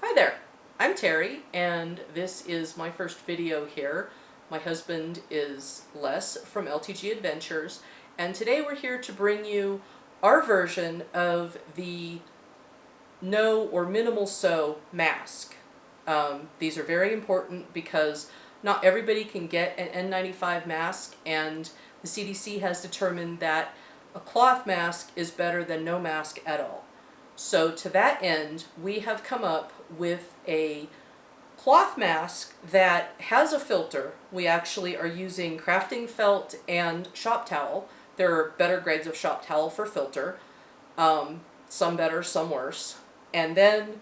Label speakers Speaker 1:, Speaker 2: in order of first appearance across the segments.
Speaker 1: Hi there, I'm Terry, and this is my first video here. My husband is Les from LTG Adventures, and today we're here to bring you our version of the no or minimal sew mask. These are very important because not everybody can get an N95 mask, and the CDC has determined that a cloth mask is better than no mask at all. So to that end, we have come up with a cloth mask that has a filter. We actually are using crafting felt and shop towel. There are better grades of shop towel for filter. Some better, some worse. And then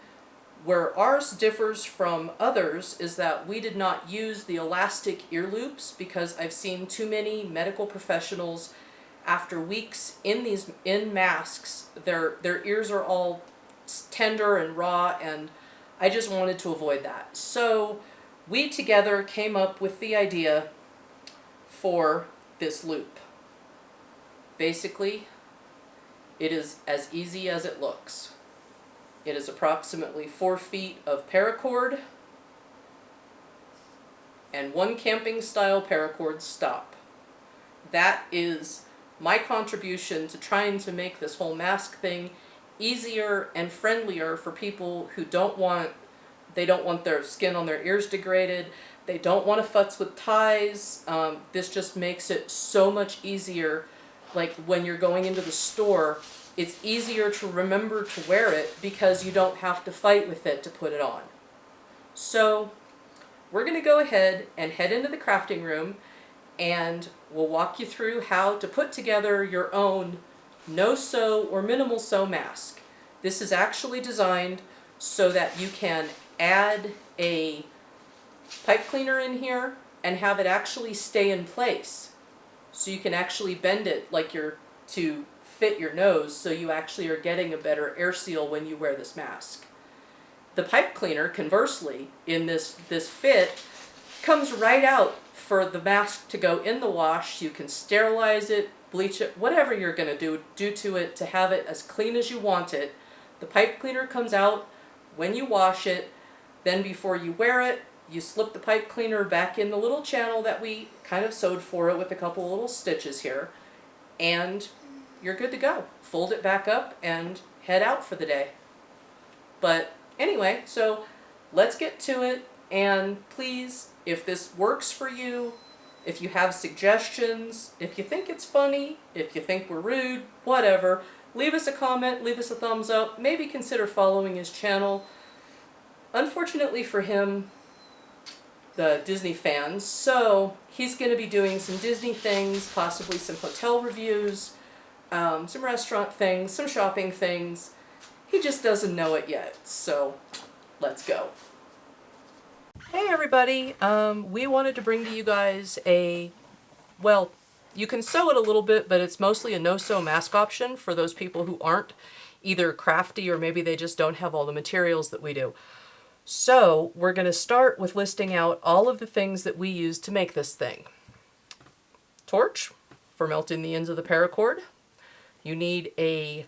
Speaker 1: where ours differs from others is that we did not use the elastic ear loops because I've seen too many medical professionals after weeks in masks, their ears are all tender and raw, and I just wanted to avoid that. So we together came up with the idea for this loop. Basically, it is as easy as it looks. It is approximately 4 feet of paracord and 1 camping style paracord stop. That is my contribution to trying to make this whole mask thing easier and friendlier for people who don't want their skin on their ears degraded. They don't want to futz with ties. This just makes it so much easier. Like when you're going into the store, it's easier to remember to wear it because you don't have to fight with it to put it on. So we're going to go ahead and head into the crafting room, and we'll walk you through how to put together your own no-sew or minimal sew mask. This is actually designed so that you can add a pipe cleaner in here and have it actually stay in place. So you can actually bend it like to fit your nose, so you actually are getting a better air seal when you wear this mask. The pipe cleaner, conversely, in this fit, comes right out for the mask to go in the wash. You can sterilize it, bleach it, whatever you're going to do to it to have it as clean as you want it. The pipe cleaner comes out when you wash it. Then before you wear it, you slip the pipe cleaner back in the little channel that we kind of sewed for it with a couple little stitches here, and you're good to go. Fold it back up and head out for the day. But anyway, so let's get to it, and please, if this works for you, if you have suggestions, if you think it's funny, if you think we're rude, whatever, leave us a comment, leave us a thumbs up, maybe consider following his channel. Unfortunately for him, the Disney fans, so he's going to be doing some Disney things, possibly some hotel reviews, some restaurant things, some shopping things. He just doesn't know it yet, so let's go. Hey everybody, we wanted to bring to you guys well, you can sew it a little bit, but it's mostly a no-sew mask option for those people who aren't either crafty or maybe they just don't have all the materials that we do. So we're going to start with listing out all of the things that we use to make this thing. Torch for melting the ends of the paracord. You need a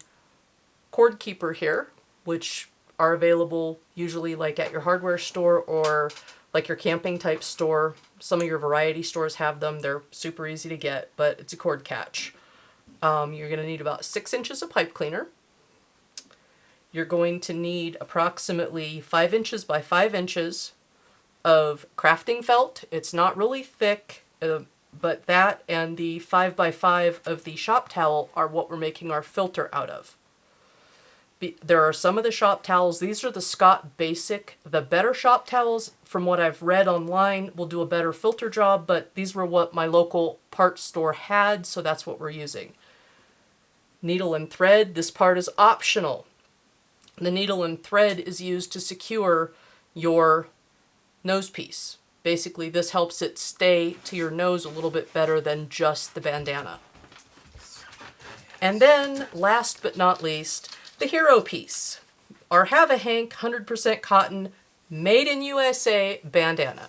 Speaker 1: cord keeper here, which are available usually like at your hardware store or like your camping type store. Some of your variety stores have them. They're super easy to get, but it's a cord catch. You're going to need about 6 inches of pipe cleaner. You're going to need approximately 5 inches by 5 inches of crafting felt. It's not really thick, but that and the 5 by 5 of the shop towel are what we're making our filter out of. There are some of the shop towels. These are the Scott Basic. The better shop towels, from what I've read online, will do a better filter job, but these were what my local parts store had, so that's what we're using. Needle and thread. This part is optional. The needle and thread is used to secure your nose piece. Basically, this helps it stay to your nose a little bit better than just the bandana. And then, last but not least, the hero piece. Our Have a Hank 100% cotton, made in USA bandana.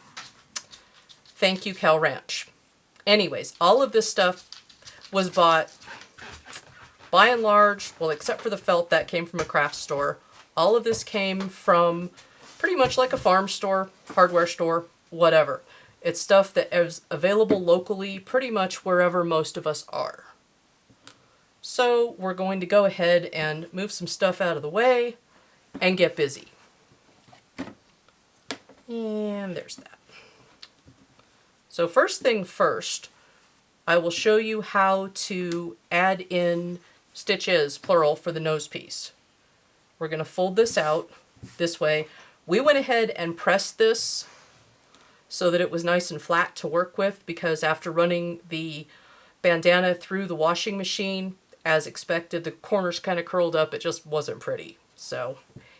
Speaker 1: Thank you, Cal Ranch. Anyways, all of this stuff was bought, by and large, well, except for the felt that came from a craft store, all of this came from pretty much like a farm store, hardware store, whatever. It's stuff that is available locally pretty much wherever most of us are. So we're going to go ahead and move some stuff out of the way and get busy. And there's that. So first thing first, I will show you how to add in stitches, plural, for the nose piece. We're going to fold this out this way. We went ahead and pressed this so that it was nice and flat to work with, because after running the bandana through the washing machine, as expected, the corners kind of curled up. It just wasn't pretty. So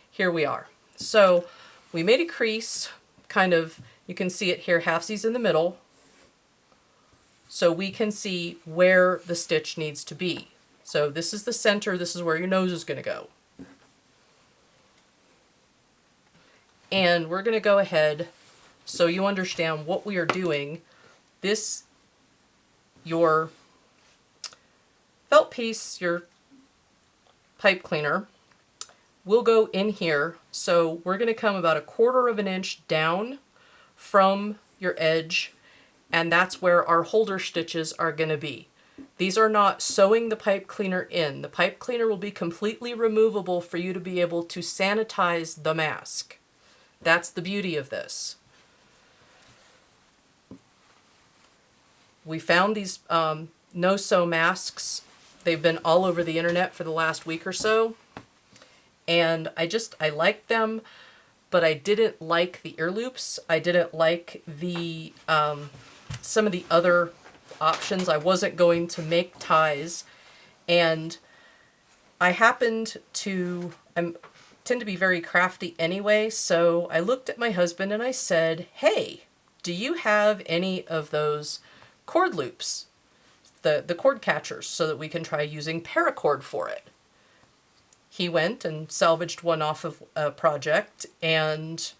Speaker 1: here we are. So we made a crease, kind of, you can see it here, halfsies in the middle, so we can see where the stitch needs to be. So this is the center, this is where your nose is going to go. And we're going to go ahead, so you understand what we are doing. This, your felt piece, your pipe cleaner, will go in here. So we're going to come about 1/4 of an inch down from your edge, and that's where our holder stitches are going to be. These are not sewing the pipe cleaner in. The pipe cleaner will be completely removable for you to be able to sanitize the mask. That's the beauty of this. We found these no-sew masks. They've been all over the internet for the last week or so. And I liked them, but I didn't like the ear loops. I didn't like the some of the other options. I wasn't going to make ties. And I happened to, tend to be very crafty anyway, so I looked at my husband and I said, hey, do you have any of those cord loops, the cord catchers, so that we can try using paracord for it? He went and salvaged one off of a project, and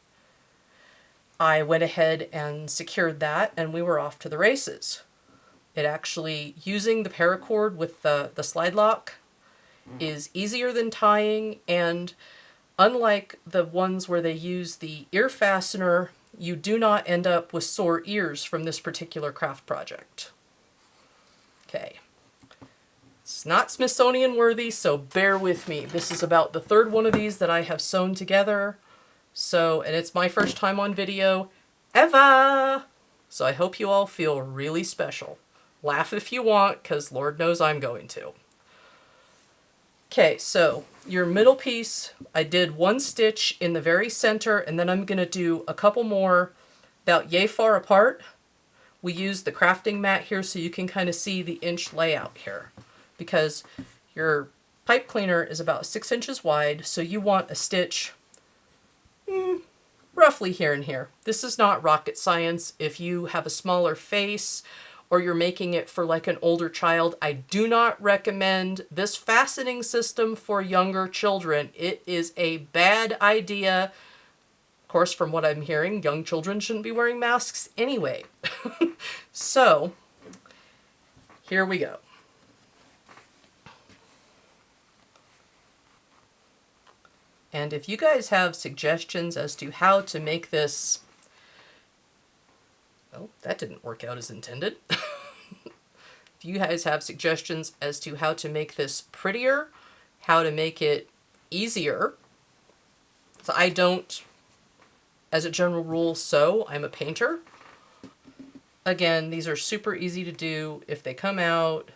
Speaker 1: I went ahead and secured that, and we were off to the races. It actually, using the paracord with the slide lock is easier than tying, and unlike the ones where they use the ear fastener, you do not end up with sore ears from this particular craft project. Okay. It's not Smithsonian worthy, so bear with me. This is about the 3rd one of these that I have sewn together. So, and it's my first time on video ever. So I hope you all feel really special. Laugh if you want, because Lord knows I'm going to. Okay, so your middle piece, I did 1 stitch in the very center, and then I'm going to do a couple more about yay far apart. We use the crafting mat here so you can kind of see the inch layout here, because your pipe cleaner is about 6 inches wide, so you want a stitch roughly here and here. This is not rocket science. If you have a smaller face, or you're making it for like an older child, I do not recommend this fastening system for younger children. It is a bad idea. Of course, from what I'm hearing, young children shouldn't be wearing masks anyway. So, here we go. And if you guys have suggestions as to how to make this, well, that didn't work out as intended. If you guys have suggestions as to how to make this prettier, how to make it easier, so I don't, as a general rule, sew. I'm a painter. Again, these are super easy to do. If they come out,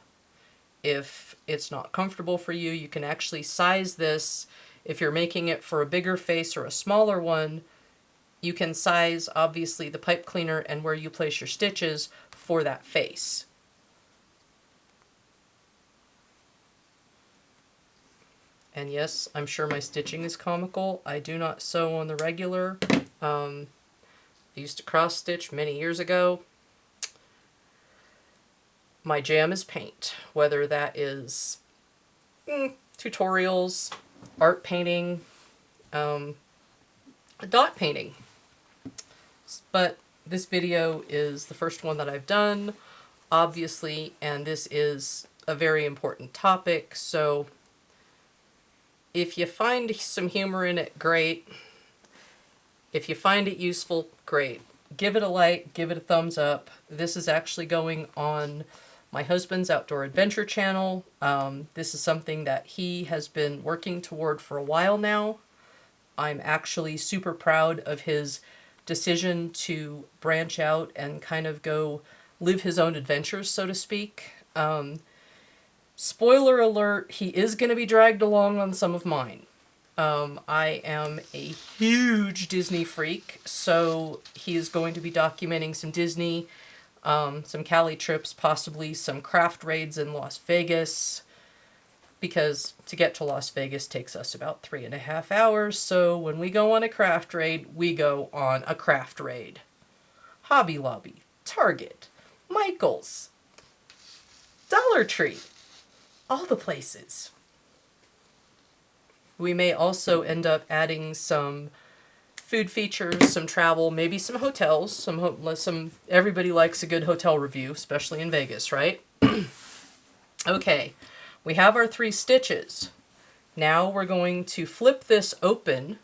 Speaker 1: if it's not comfortable for you, you can actually size this. If you're making it for a bigger face or a smaller one, you can size, obviously, the pipe cleaner and where you place your stitches for that face. And yes, I'm sure my stitching is comical. I do not sew on the regular. I used to cross stitch many years ago. My jam is paint, whether that is tutorials, art painting, dot painting. But this video is the first one that I've done, obviously, and this is a very important topic, so if you find some humor in it, great. If you find it useful, great. Give it a like, give it a thumbs up. This is actually going on my husband's Outdoor Adventure channel. This is something that he has been working toward for a while now. I'm actually super proud of his decision to branch out and kind of go live his own adventures, so to speak. Spoiler alert, he is going to be dragged along on some of mine. I am a huge Disney freak, so he is going to be documenting some Disney, some Cali trips, possibly some craft raids in Las Vegas, because to get to Las Vegas takes us about 3.5 hours, so when we go on a craft raid, we go on a craft raid. Hobby Lobby, Target, Michael's, Dollar Tree, all the places. We may also end up adding some food features, some travel, maybe some hotels. Some everybody likes a good hotel review, especially in Vegas, right? Okay, we have our 3 stitches. Now we're going to flip this open,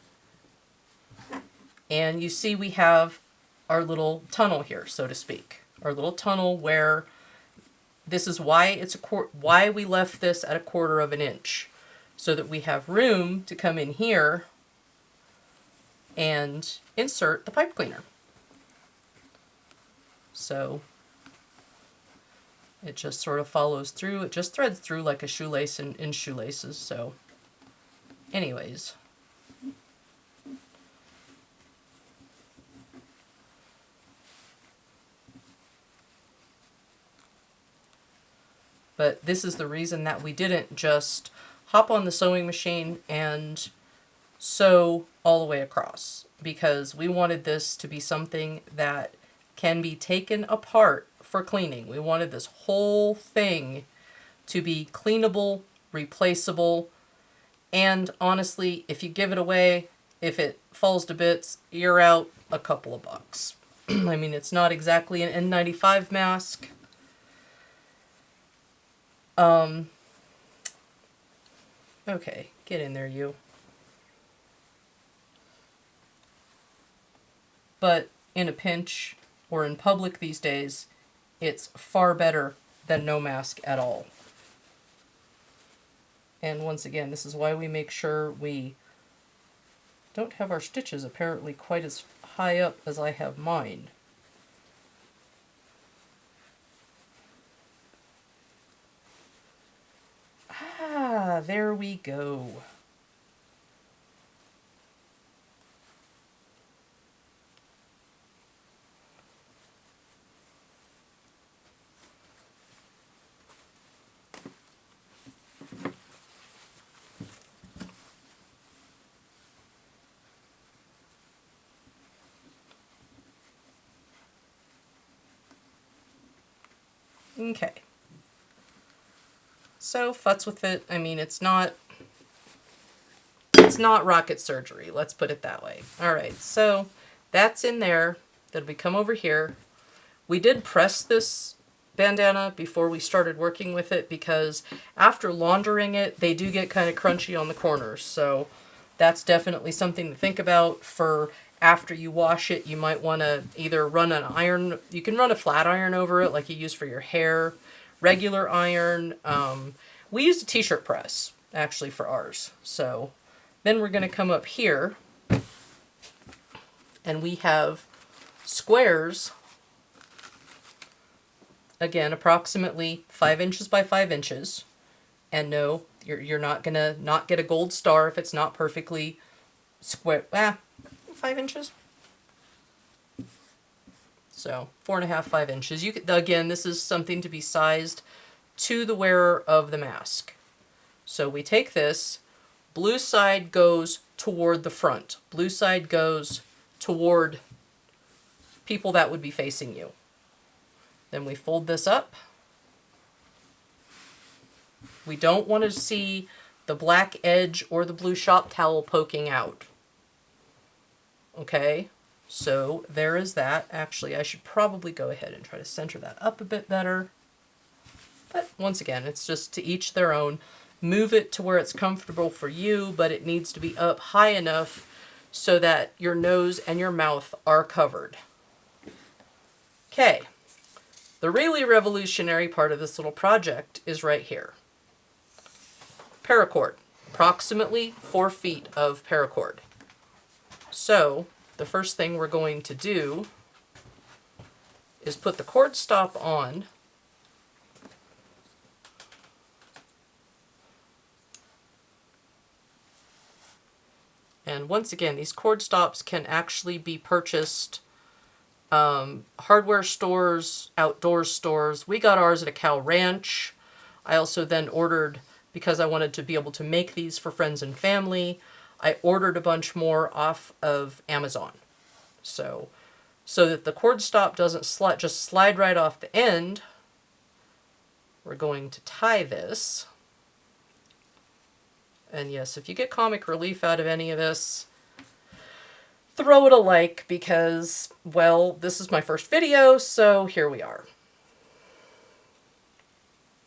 Speaker 1: and you see we have our little tunnel here, so to speak. Our little tunnel where this is why why we left this at 1/4 of an inch. So that we have room to come in here and insert the pipe cleaner. So it just sort of follows through. It just threads through like a shoelace in shoelaces. So anyways. But this is the reason that we didn't just hop on the sewing machine and sew all the way across, because we wanted this to be something that can be taken apart for cleaning. We wanted this whole thing to be cleanable, replaceable, and honestly, if you give it away, if it falls to bits, you're out a couple of bucks. I mean, it's not exactly an N95 mask. Okay, get in there, you. But in a pinch, or in public these days, it's far better than no mask at all. And once again, this is why we make sure we don't have our stitches apparently quite as high up as I have mine. Ah, there we go. Okay. So, futz with it. I mean, it's not rocket surgery, let's put it that way. Alright, so that's in there. Then we come over here. We did press this bandana before we started working with it, because after laundering it, they do get kind of crunchy on the corners. So that's definitely something to think about for after you wash it. You might want to either run an iron, you can run a flat iron over it like you use for your hair, regular iron. We used a t-shirt press actually for ours. So then we're going to come up here and we have squares, again approximately 5 inches by 5 inches, and no, you're not gonna not get a gold star if it's not perfectly square. 5 inches. So 4.5, 5 inches. You could, again, this is something to be sized to the wearer of the mask. So we take this, blue side goes toward the front. Blue side goes toward people that would be facing you. Then we fold this up. We don't want to see the black edge or the blue shop towel poking out. Okay, so there is that. Actually, I should probably go ahead and try to center that up a bit better. But once again, it's just to each their own. Move it to where it's comfortable for you, but it needs to be up high enough so that your nose and your mouth are covered. Okay, the really revolutionary part of this little project is right here. Paracord, approximately 4 feet of paracord. So the first thing we're going to do is put the cord stop on. And once again, these cord stops can actually be purchased hardware stores, outdoor stores. We got ours at a cow ranch. I also then ordered, because I wanted to be able to make these for friends and family, I ordered a bunch more off of Amazon. So that the cord stop doesn't just slide right off the end, we're going to tie this. And yes, if you get comic relief out of any of this, throw it a like, because, well, this is my first video, so here we are.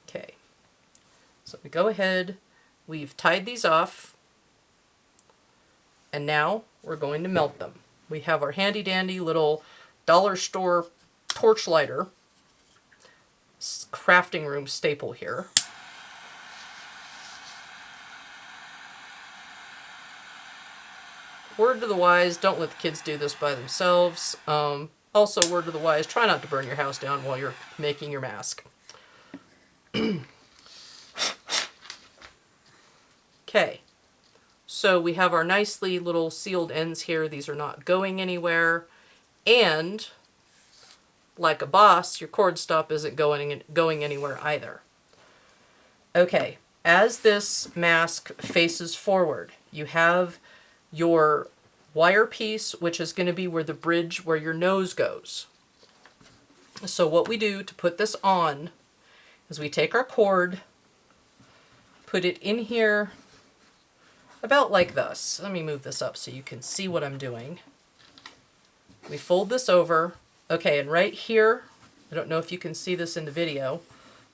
Speaker 1: Okay, so we go ahead, we've tied these off, and now we're going to melt them. We have our handy dandy little dollar store torch lighter, crafting room staple here. Word to the wise, don't let the kids do this by themselves. Also, word to the wise, try not to burn your house down while you're making your mask. Okay, so we have our nicely little sealed ends here. These are not going anywhere. And, like a boss, your cord stop isn't going anywhere either. Okay, as this mask faces forward, you have your wire piece, which is going to be where the bridge where your nose goes. So what we do to put this on is we take our cord, put it in here about like this. Let me move this up so you can see what I'm doing. We fold this over. Okay, and right here, I don't know if you can see this in the video,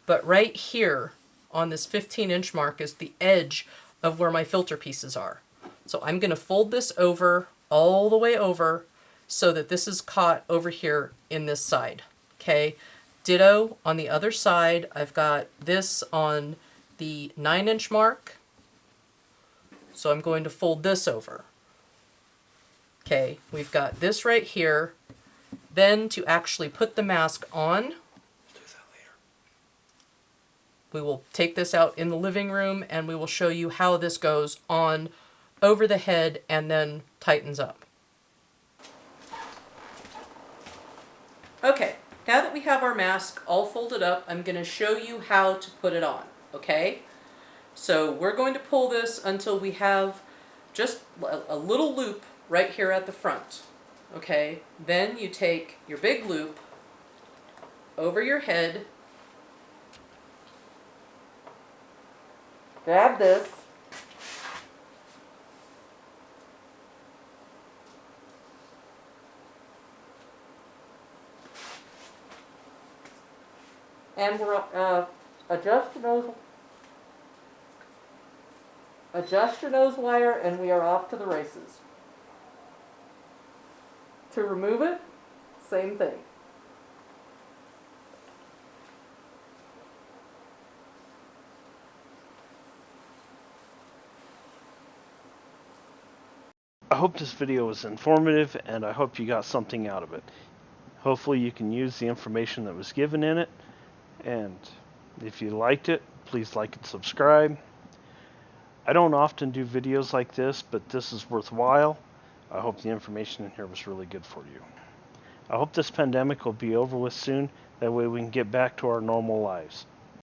Speaker 1: but right here on this 15-inch mark is the edge of where my filter pieces are. So I'm going to fold this over, all the way over, so that this is caught over here in this side. Okay, ditto on the other side. I've got this on the 9-inch mark, so I'm going to fold this over. Okay, we've got this right here. Then to actually put the mask on, we will take this out in the living room and we will show you how this goes on over the head and then tightens up. Okay, now that we have our mask all folded up, I'm going to show you how to put it on, okay? So we're going to pull this until we have just a little loop right here at the front, okay? Then you take your big loop over your head, grab this, and we're adjust your nose wire, and we are off to the races. To remove it, same thing.
Speaker 2: I hope this video was informative, and I hope you got something out of it. Hopefully you can use the information that was given in it, and if you liked it, please like and subscribe. I don't often do videos like this, but this is worthwhile. I hope the information in here was really good for you. I hope this pandemic will be over with soon, that way we can get back to our normal lives.